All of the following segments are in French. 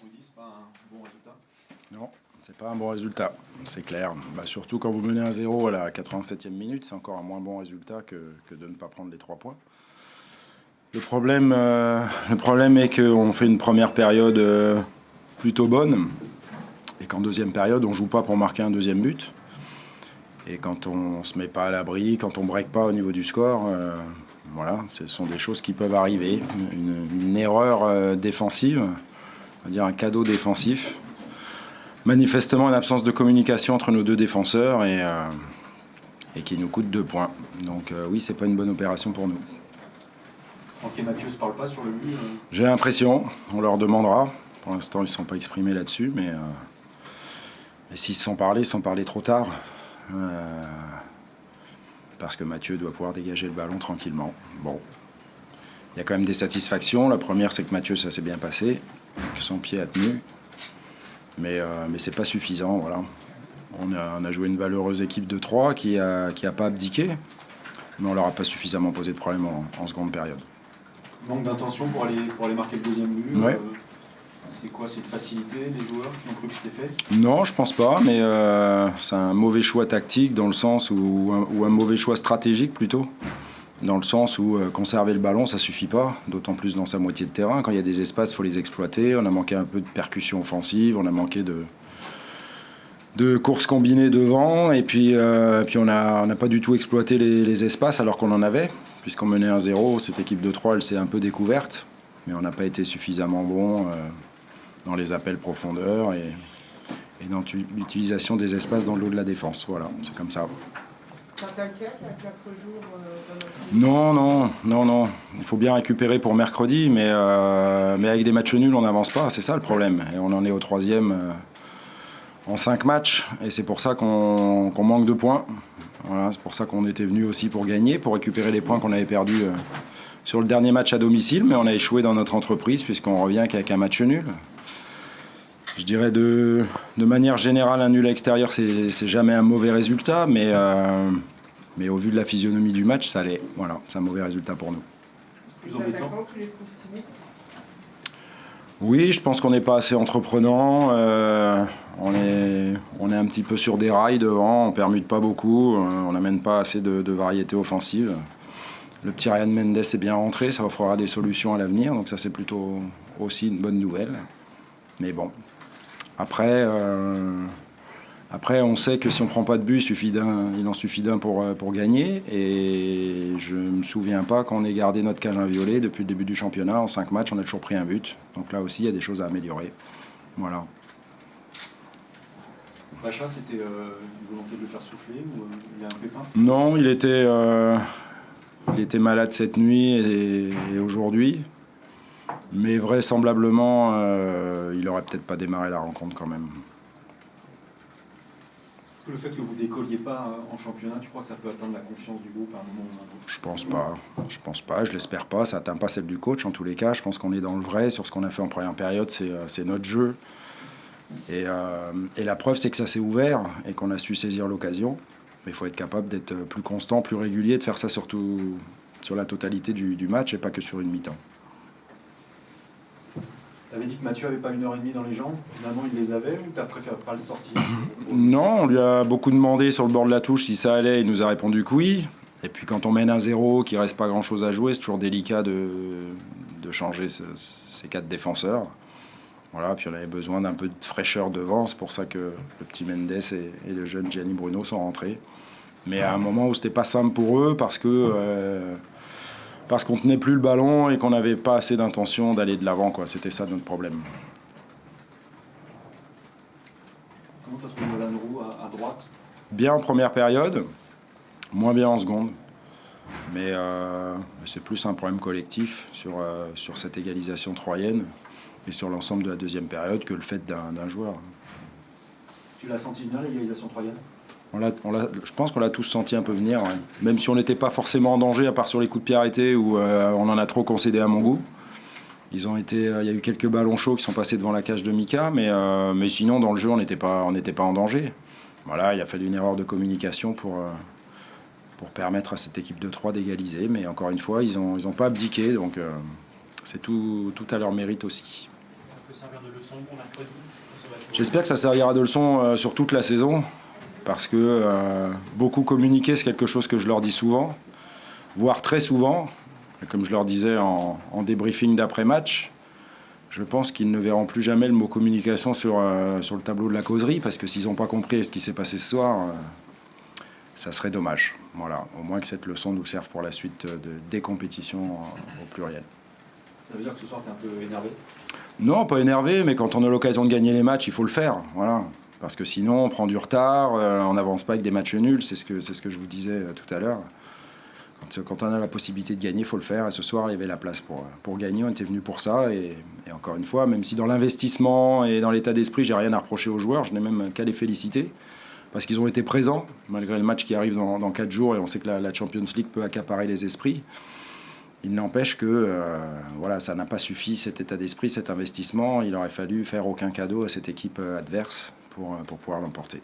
C'est pas un bon résultat? Non, c'est pas un bon résultat, c'est clair. Surtout quand vous menez 1-0 à la 87e minute, c'est encore un moins bon résultat que de ne pas prendre les 3 points. Le problème est qu'on fait une première période plutôt bonne et qu'en deuxième période, on joue pas pour marquer un deuxième but. Et quand on se met pas à l'abri, quand on break pas au niveau du score, voilà, ce sont des choses qui peuvent arriver. Une erreur défensive, on va dire un cadeau défensif. Manifestement, une absence de communication entre nos deux défenseurs et qui nous coûte 2 points. Donc oui, c'est pas une bonne opération pour nous. Franck et Mathieu se parlent pas sur le but J'ai l'impression, on leur demandera. Pour l'instant, ils ne se sont pas exprimés là-dessus, mais s'ils se sont parlé trop tard. Parce que Mathieu doit pouvoir dégager le ballon tranquillement. Bon, il y a quand même des satisfactions. La première, c'est que Mathieu, ça s'est bien passé, que son pied a tenu. Mais c'est pas suffisant, voilà. On a joué une valeureuse équipe de 3 qui a pas abdiqué, mais on leur a pas suffisamment posé de problème en seconde période. Manque d'intention pour aller marquer le deuxième but. Ouais. C'est quoi? C'est une facilité des joueurs qui ont cru que c'était fait? Non, je pense pas, mais c'est un mauvais choix tactique dans le sens ou un mauvais choix stratégique plutôt. Dans le sens où conserver le ballon, ça suffit pas, d'autant plus dans sa moitié de terrain. Quand il y a des espaces, il faut les exploiter. On a manqué un peu de percussion offensive, on a manqué de courses combinées devant, et puis on n'a pas du tout exploité les espaces alors qu'on en avait, puisqu'on menait 1-0. Cette équipe de 3, elle s'est un peu découverte, mais on n'a pas été suffisamment bon dans les appels profondeur et dans l'utilisation des espaces dans le lot de la défense. Voilà, c'est comme ça. Ça t'inquiète à 4 jours Non. Il faut bien récupérer pour mercredi, mais avec des matchs nuls, on n'avance pas. C'est ça le problème. Et on en est au 3e en 5 matchs. Et c'est pour ça qu'on manque de points. Voilà, c'est pour ça qu'on était venu aussi pour gagner, pour récupérer les points qu'on avait perdus sur le dernier match à domicile. Mais on a échoué dans notre entreprise puisqu'on revient qu'avec un match nul. Je dirais de manière générale, un nul à l'extérieur, c'est jamais un mauvais résultat, mais au vu de la physionomie du match, ça l'est. Voilà, c'est un mauvais résultat pour nous. Plus embêtant. Oui, je pense qu'on n'est pas assez entreprenant. On est un petit peu sur des rails devant, on permute pas beaucoup, on n'amène pas assez de variété offensive. Le petit Ryan Mendes est bien rentré, ça offrira des solutions à l'avenir, donc ça c'est plutôt aussi une bonne nouvelle. Mais bon, après on sait que si on prend pas de but, il en suffit d'un pour gagner. Et je me souviens pas qu'on ait gardé notre cage inviolée depuis le début du championnat. En 5 matchs, on a toujours pris un but. Donc là aussi, il y a des choses à améliorer. Voilà. Bacha, c'était une volonté de le faire souffler ou il y a un pépin? Non, il était malade cette nuit et aujourd'hui. Mais vraisemblablement, il aurait peut-être pas démarré la rencontre quand même. Est-ce que le fait que vous décolliez pas en championnat, tu crois que ça peut atteindre la confiance du groupe à un moment ou à un autre? Je pense pas, je l'espère pas. Ça atteint pas celle du coach en tous les cas. Je pense qu'on est dans le vrai sur ce qu'on a fait en première période. C'est notre jeu. Et la preuve, c'est que ça s'est ouvert et qu'on a su saisir l'occasion. Mais il faut être capable d'être plus constant, plus régulier, de faire ça surtout sur la totalité du match et pas que sur une mi-temps. Tu avais dit que Mathieu avait pas 1h30 dans les jambes. Finalement, il les avait ou tu as préféré pas le sortir? Non, on lui a beaucoup demandé sur le bord de la touche si ça allait. Il nous a répondu que oui. Et puis quand on mène 1-0, qu'il ne reste pas grand-chose à jouer, c'est toujours délicat de changer ces 4 défenseurs. Voilà, puis on avait besoin d'un peu de fraîcheur devant. C'est pour ça que le petit Mendes et le jeune Gianni Bruno sont rentrés. Mais à un moment où c'était pas simple pour eux parce qu'on tenait plus le ballon et qu'on n'avait pas assez d'intention d'aller de l'avant, quoi. C'était ça notre problème. Comment tu as trouvé Nolan Roux à droite? Bien en première période, moins bien en seconde. Mais c'est plus un problème collectif sur cette égalisation troyenne et sur l'ensemble de la deuxième période que le fait d'un joueur. Tu l'as senti venir, l'égalisation troyenne? Je pense qu'on l'a tous senti un peu venir, ouais. Même si on n'était pas forcément en danger, à part sur les coups de pied arrêtés où on en a trop concédé à mon goût. Il y a eu quelques ballons chauds qui sont passés devant la cage de Mika, mais sinon dans le jeu on n'était pas en danger. Voilà, il a fallu une erreur de communication pour permettre à cette équipe de 3 d'égaliser, mais encore une fois ils ont pas abdiqué, donc c'est tout à leur mérite aussi. Ça peut servir de leçon pour mercredi. J'espère que ça servira de leçon sur toute la saison, parce que beaucoup communiquer, c'est quelque chose que je leur dis souvent, voire très souvent. Et comme je leur disais en débriefing d'après-match, je pense qu'ils ne verront plus jamais le mot communication sur le tableau de la causerie, parce que s'ils n'ont pas compris ce qui s'est passé ce soir, ça serait dommage. Voilà, au moins que cette leçon nous serve pour la suite des compétitions au pluriel. Ça veut dire que ce soir, tu es un peu énervé? Non, pas énervé, mais quand on a l'occasion de gagner les matchs, il faut le faire. Voilà. Parce que sinon, on prend du retard, on n'avance pas avec des matchs nuls, c'est ce que je vous disais tout à l'heure. Quand on a la possibilité de gagner, il faut le faire. Et ce soir, il y avait la place pour gagner. On était venu pour ça. Et encore une fois, même si dans l'investissement et dans l'état d'esprit, j'ai rien à reprocher aux joueurs, je n'ai même qu'à les féliciter. Parce qu'ils ont été présents, malgré le match qui arrive dans 4 jours. Et on sait que la Champions League peut accaparer les esprits. Il n'empêche que voilà, ça n'a pas suffi, cet état d'esprit, cet investissement. Il aurait fallu faire aucun cadeau à cette équipe adverse pour pouvoir l'emporter.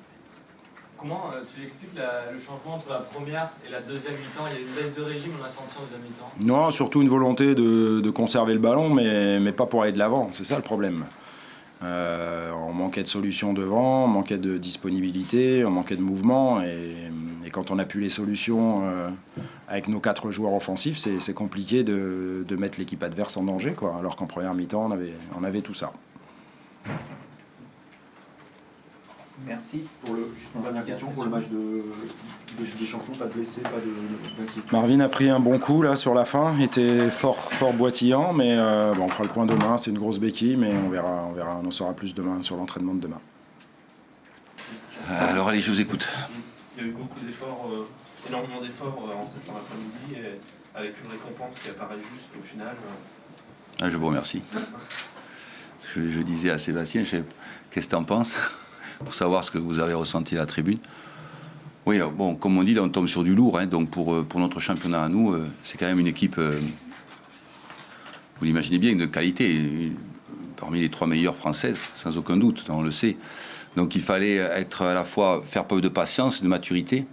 Comment tu expliques le changement entre la première et la deuxième mi-temps? Il y a une baisse de régime, on a senti en deuxième mi-temps. Non, surtout une volonté de conserver le ballon, mais pas pour aller de l'avant. C'est ça le problème. On manquait de solutions devant, on manquait de disponibilité, on manquait de mouvement. Et quand on n'a plus les solutions avec nos 4 joueurs offensifs, c'est compliqué de mettre l'équipe adverse en danger, quoi. Alors qu'en première mi-temps, on avait tout ça. Merci. Juste une dernière question pour le match des champions, pas de blessés, pas d'inquiétude. Marvin a pris un bon coup là sur la fin, il était fort boitillant, mais bon, on fera le point demain, c'est une grosse béquille, mais on verra, on en saura plus demain sur l'entraînement de demain. Alors allez, je vous écoute. Il y a eu beaucoup d'efforts, énormément d'efforts en cette fin d'après-midi, avec une récompense qui apparaît juste au final. Ah, je vous remercie. Je disais à Sébastien, qu'est-ce que tu en penses, pour savoir ce que vous avez ressenti à la tribune. Oui, bon, comme on dit, là, on tombe sur du lourd, hein, donc pour notre championnat à nous, c'est quand même une équipe, vous l'imaginez bien, de qualité, parmi les 3 meilleures françaises, sans aucun doute, on le sait. Donc il fallait être à la fois faire preuve de patience et de maturité.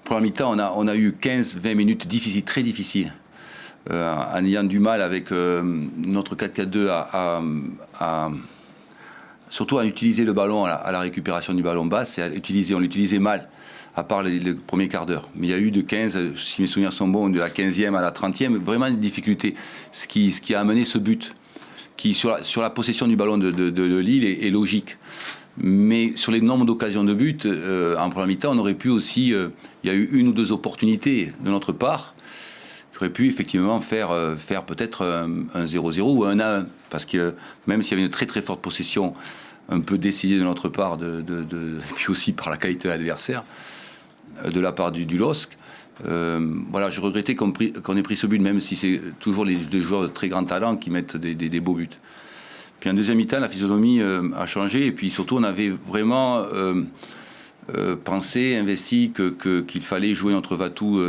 Pour la mi-temps, on a eu 15-20 minutes difficiles, très difficiles, en ayant du mal avec notre 4-4-2 surtout à utiliser le ballon à la récupération du ballon bas, on l'utilisait mal, à part le premier quart d'heure. Mais il y a eu de 15, si mes souvenirs sont bons, de la 15e à la 30e, vraiment une difficulté. Ce qui a amené ce but, qui sur la possession du ballon de Lille est logique. Mais sur les nombres d'occasions de but, en première mi-temps, on aurait pu aussi, il y a eu 1 ou 2 opportunités de notre part, qui auraient pu effectivement faire peut-être un 0-0 ou un 1-1. Parce que même s'il y avait une très très forte possession, un peu décidée de notre part, et puis aussi par la qualité de l'adversaire, de la part du LOSC, voilà, je regrettais qu'on ait pris ce but, même si c'est toujours les joueurs de très grand talent qui mettent des beaux buts. Puis en deuxième mi-temps, la physionomie a changé, et puis surtout on avait vraiment pensé, investi qu'il fallait jouer notre va-tout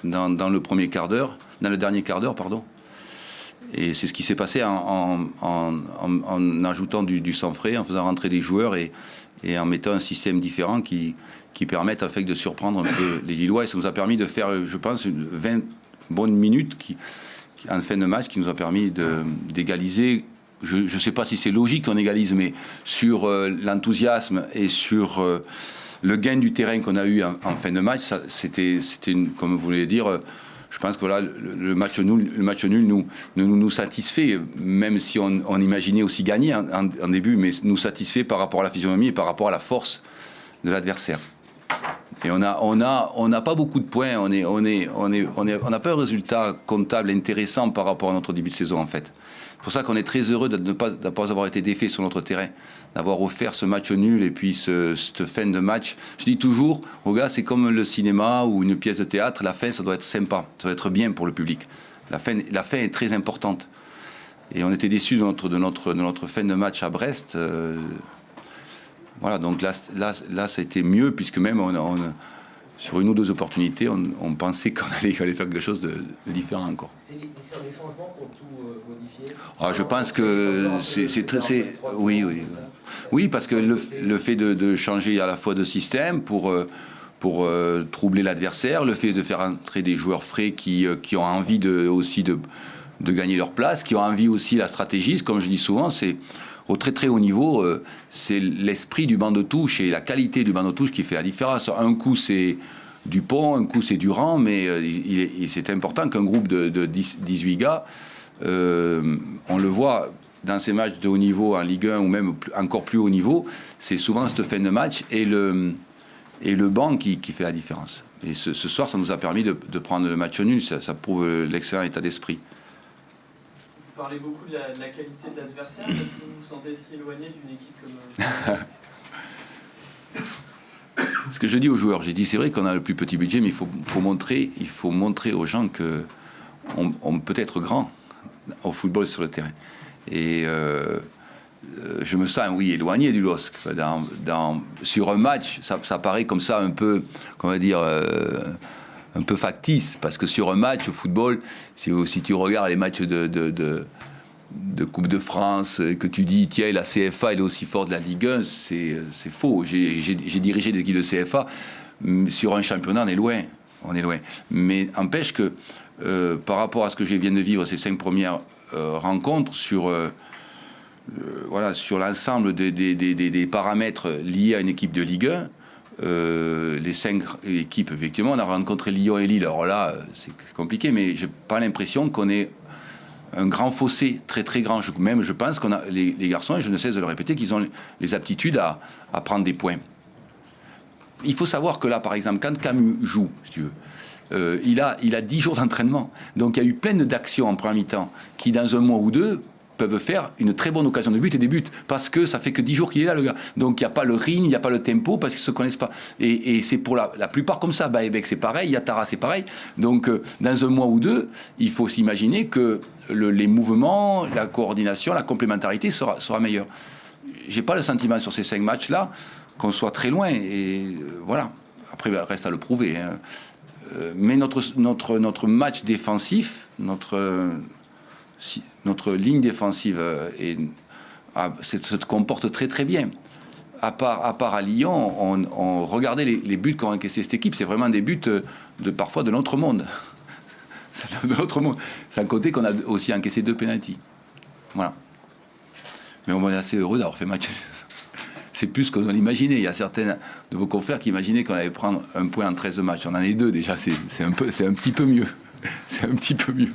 dans le premier quart d'heure, dans le dernier quart d'heure, pardon. Et c'est ce qui s'est passé en ajoutant du sang frais, en faisant rentrer des joueurs et en mettant un système différent qui permettent en fait de surprendre un peu les Lillois. Et ça nous a permis de faire, je pense, 20 bonnes minutes en fin de match, qui nous a permis d'égaliser. Je ne sais pas si c'est logique qu'on égalise, mais sur l'enthousiasme et sur le gain du terrain qu'on a eu en fin de match, c'était comme vous voulez dire, je pense que voilà, le match nul nous satisfait, même si on imaginait aussi gagner en début, mais nous satisfait par rapport à la physionomie et par rapport à la force de l'adversaire. Et on n'a pas beaucoup de points, on n'a pas un résultat comptable intéressant par rapport à notre début de saison en fait. C'est pour ça qu'on est très heureux de ne pas avoir été défait sur notre terrain, d'avoir offert ce match nul et puis cette fin de match. Je dis toujours aux gars, c'est comme le cinéma ou une pièce de théâtre, la fin ça doit être sympa, ça doit être bien pour le public. La fin est très importante. Et on était déçus de notre fin de match à Brest. Voilà, donc là ça a été mieux, puisque même sur 1 ou 2 opportunités, on pensait qu'on allait faire quelque chose de différent encore. C'est des changements pour tout modifier? Je pense que c'est très... Oui, parce que le fait de changer à la fois de système pour troubler l'adversaire, le fait de faire entrer des joueurs frais qui ont envie aussi de gagner leur place, qui ont envie aussi la stratégie. Comme je dis souvent, c'est au très très haut niveau, c'est l'esprit du banc de touche et la qualité du banc de touche qui fait la différence. Un coup c'est Dupont, un coup c'est Durand, mais c'est important qu'un groupe de 18 gars, on le voit dans ces matchs de haut niveau en Ligue 1 ou même encore plus haut niveau, c'est souvent cette fin de match et le banc qui fait la différence. Et ce soir, ça nous a permis de prendre le match nul, ça prouve l'excellent état d'esprit. Vous parlez beaucoup de la qualité de l'adversaire, est-ce que vous vous sentez si éloigné d'une équipe comme... Ce que je dis aux joueurs, j'ai dit c'est vrai qu'on a le plus petit budget, mais il faut montrer aux gens qu'on peut être grand au football sur le terrain. Et je me sens, oui, éloigné du LOSC. Sur un match, ça paraît comme ça un peu, comment dire, un peu factice, parce que sur un match au football, si tu regardes les matchs de Coupe de France, que tu dis, tiens, la CFA, elle est aussi forte de la Ligue 1, c'est faux. J'ai dirigé des équipes de CFA, sur un championnat, on est loin. Mais empêche que, par rapport à ce que je viens de vivre, ces 5 premières rencontres, sur l'ensemble des paramètres liés à une équipe de Ligue 1, les 5 équipes, effectivement, on a rencontré Lyon et Lille. Alors là, c'est compliqué, mais j'ai pas l'impression qu'on ait un grand fossé, très très grand. Je pense qu'on a les garçons, et je ne cesse de le répéter, qu'ils ont les aptitudes à prendre des points. Il faut savoir que là, par exemple, quand Camus joue, si tu veux, il a 10 jours d'entraînement. Donc il y a eu plein d'actions en première mi-temps qui, dans un mois ou deux, peuvent faire une très bonne occasion de but et des buts, parce que ça fait que 10 jours qu'il est là, le gars. Donc il n'y a pas le rythme, il n'y a pas le tempo, parce qu'ils ne se connaissent pas. Et c'est pour la plupart comme ça. Baebek, c'est pareil, Yatara, c'est pareil. Donc dans un mois ou deux, il faut s'imaginer que les mouvements, la coordination, la complémentarité sera meilleure. J'ai pas le sentiment sur ces 5 matchs-là qu'on soit très loin, et voilà. Après, il reste à le prouver, hein. Mais notre match défensif, notre ligne défensive se comporte très très bien. À part à Lyon, on regardait les buts qu'ont encaissé cette équipe. C'est vraiment des buts parfois de notre monde. De notre monde. Sans compter qu'on a aussi encaissé 2 pénaltys. Voilà. Mais on est assez heureux d'avoir fait match. C'est plus qu'on l'imaginait. Il y a certains de vos confrères qui imaginaient qu'on allait prendre 1 point en 13 matchs. On en est 2 déjà. C'est un petit peu mieux. C'est un petit peu mieux.